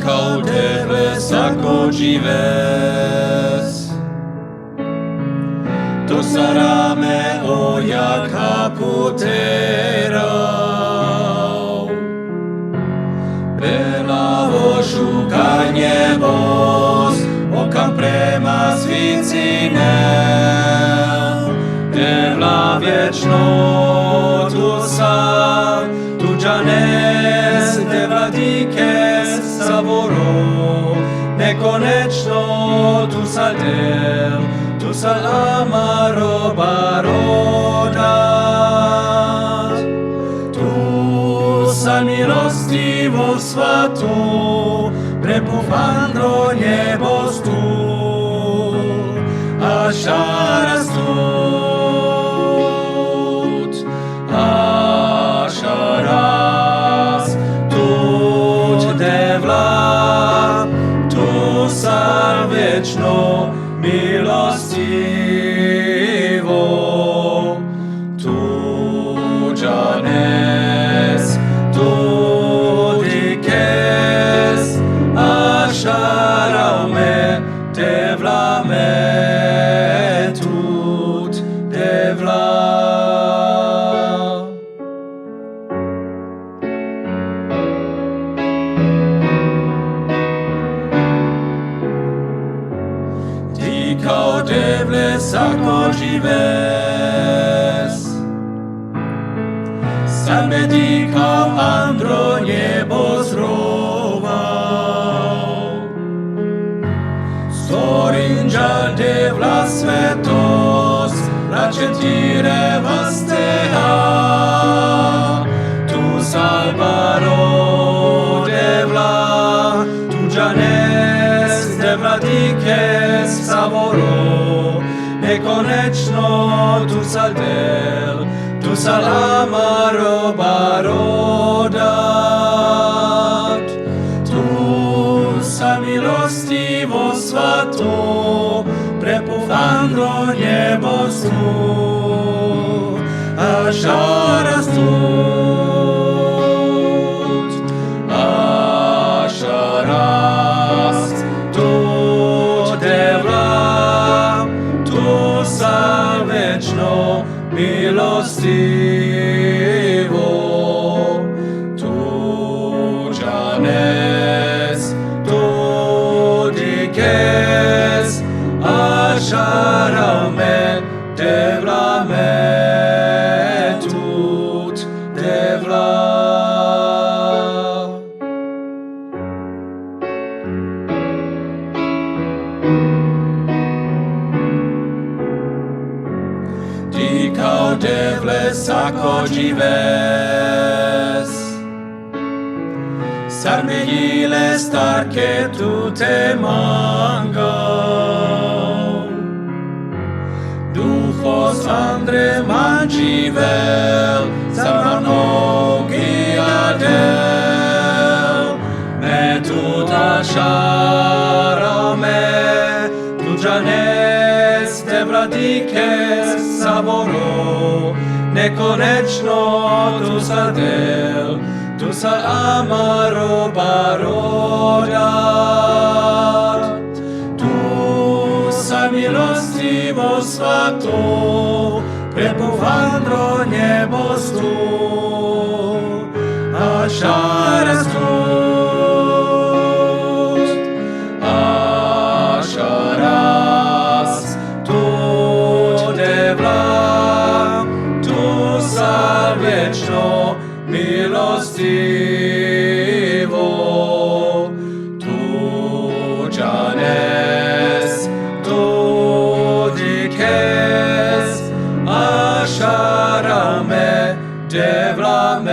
Tebe sako žives. To sarame o jaka puterao. Belaho šukanje bos, okam prema svicinel. Devla vječno tu sad, tu džanes, devla dikes savoro. Nekonečno tu sal del, tu sal amaro barodat. Tu sal milostivo svato, prepufandro njebos tu, a šaras tut, a šaras tut devla, tu sal vječno milostivo, tu džanes, tu dikes, a šarau me devla me tut devla. Kao devle sako žives, sad me ti kao andro njebo zrovao. Storinđa devla svetos, račetire vas teha, tu salvaro devla, tu džanes, devla dikes savoro, nekonečno tu sal del, tu sal amaro barodat. Tu sal milostivo svato, prepufandro njebos tu, a šaras tut, a šaras tut devla, tu sal vječno milostivo, tu džanes, tu dikes, a šarau me devla me tut devla. Ti kao devle sako žives, sad me jile starke tu te mangao. Duhos andre manživel, za mnogi adel, me tu ta šara me, tu džanes, devla dikes savoro, nekonečno tu sal del, tu sal amaro barodat. Tu sal milostivo svato, prepufandro njebos tu, a šaras tut, a šaras tut devla, tu sal vječno milostivo, tu džanes, tu dikes, a šarau me devla me